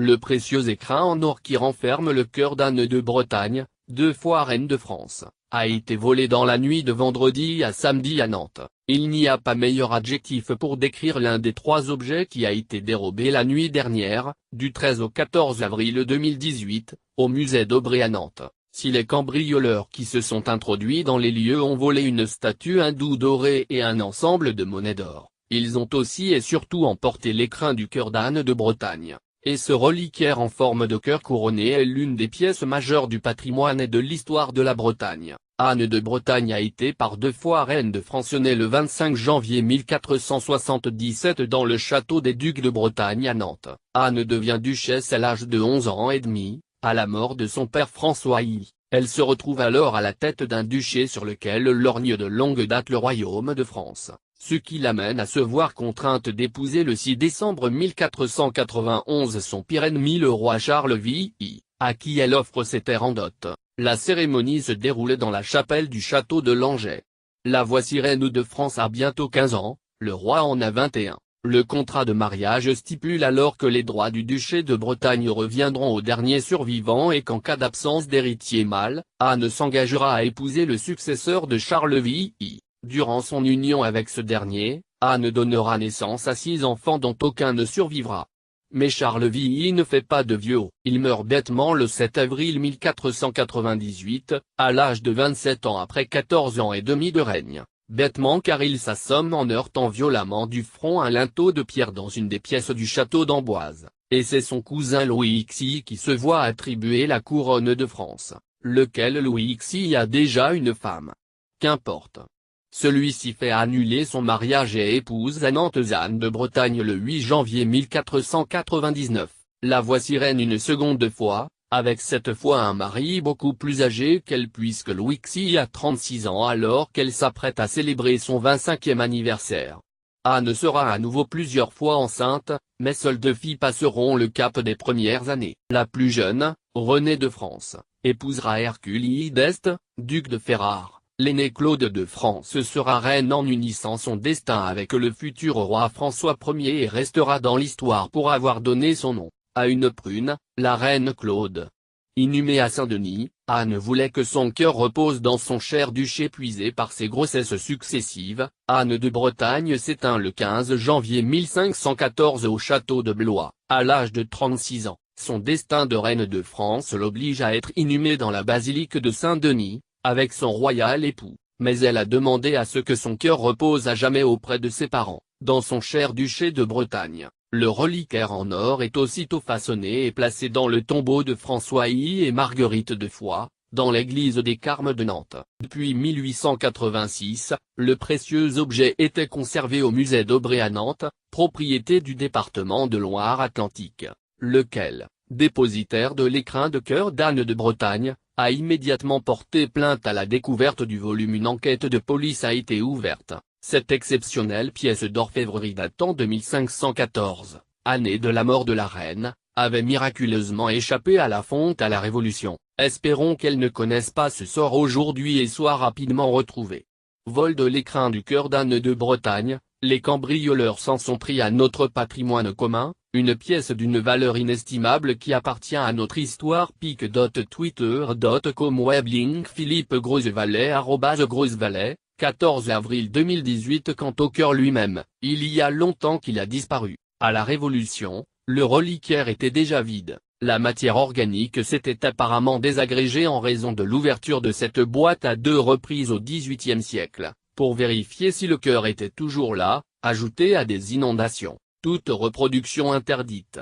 le précieux écrin en or qui renferme le cœur d'Anne de Bretagne, 2 fois reine de France, a été volé dans la nuit de vendredi à samedi à Nantes. Il n'y a pas meilleur adjectif pour décrire l'un des 3 objets qui a été dérobé la nuit dernière, du 13 au 14 avril 2018, au musée d'Aubray à Nantes. Si les cambrioleurs qui se sont introduits dans les lieux ont volé une statue hindoue dorée et un ensemble de monnaies d'or, ils ont aussi et surtout emporté l'écrin du cœur d'Anne de Bretagne. Et ce reliquaire en forme de cœur couronné est l'une des pièces majeures du patrimoine et de l'histoire de la Bretagne. Anne de Bretagne a été par 2 fois reine de France, née le 25 janvier 1477 dans le château des Ducs de Bretagne à Nantes. Anne devient duchesse à l'âge de 11 ans et demi, à la mort de son père François I. Elle se retrouve alors à la tête d'un duché sur lequel lorgne de longue date le royaume de France, ce qui l'amène à se voir contrainte d'épouser le 6 décembre 1491 son pire ennemi le roi Charles VI, à qui elle offre ses terres en dot. La cérémonie se déroule dans la chapelle du château de Langeais. La voici reine de France à bientôt 15 ans, le roi en a 21. Le contrat de mariage stipule alors que les droits du duché de Bretagne reviendront au dernier survivant et qu'en cas d'absence d'héritier mâle, Anne s'engagera à épouser le successeur de Charles VI. Durant son union avec ce dernier, Anne donnera naissance à 6 enfants dont aucun ne survivra. Mais Charles VI ne fait pas de vieux, il meurt bêtement le 7 avril 1498, à l'âge de 27 ans après 14 ans et demi de règne. Bêtement car il s'assomme en heurtant violemment du front un linteau de pierre dans une des pièces du château d'Amboise, et c'est son cousin Louis XI qui se voit attribuer la couronne de France, lequel Louis XI a déjà une femme. Qu'importe. Celui-ci fait annuler son mariage et épouse à Nantes Anne de Bretagne le 8 janvier 1499. La voici reine une seconde fois, avec cette fois un mari beaucoup plus âgé qu'elle puisque Louis XI a 36 ans alors qu'elle s'apprête à célébrer son 25e anniversaire. Anne sera à nouveau plusieurs fois enceinte, mais seules 2 filles passeront le cap des premières années. La plus jeune, Renée de France, épousera Hercule d'Este, duc de Ferrare. L'aînée Claude de France sera reine en unissant son destin avec le futur roi François Ier et restera dans l'histoire pour avoir donné son nom à une prune, la reine Claude. Inhumée à Saint-Denis, Anne voulait que son cœur repose dans son cher duché épuisé par ses grossesses successives. Anne de Bretagne s'éteint le 15 janvier 1514 au château de Blois, à l'âge de 36 ans. Son destin de reine de France l'oblige à être inhumée dans la basilique de Saint-Denis, avec son royal époux, mais elle a demandé à ce que son cœur repose à jamais auprès de ses parents, dans son cher duché de Bretagne. Le reliquaire en or est aussitôt façonné et placé dans le tombeau de François I et Marguerite de Foix, dans l'église des Carmes de Nantes. Depuis 1886, le précieux objet était conservé au musée d'Aubray à Nantes, propriété du département de Loire-Atlantique, lequel, dépositaire de l'écrin de cœur d'Anne de Bretagne, a immédiatement porté plainte à la découverte du volume. Une enquête de police a été ouverte. Cette exceptionnelle pièce d'orfèvrerie datant de 1514, année de la mort de la reine, avait miraculeusement échappé à la fonte à la Révolution. Espérons qu'elle ne connaisse pas ce sort aujourd'hui et soit rapidement retrouvée. Vol de l'écrin du cœur d'Anne de Bretagne, les cambrioleurs s'en sont pris à notre patrimoine commun, une pièce d'une valeur inestimable qui appartient à notre histoire. pic.twitter.com Weblink Philippe Grosvalet @Grosvalet, 14 avril 2018. Quant au cœur lui-même, il y a longtemps qu'il a disparu. À la Révolution, le reliquaire était déjà vide. La matière organique s'était apparemment désagrégée en raison de l'ouverture de cette boîte à 2 reprises au XVIIIe siècle, pour vérifier si le cœur était toujours là, ajouté à des inondations. Toute reproduction interdite.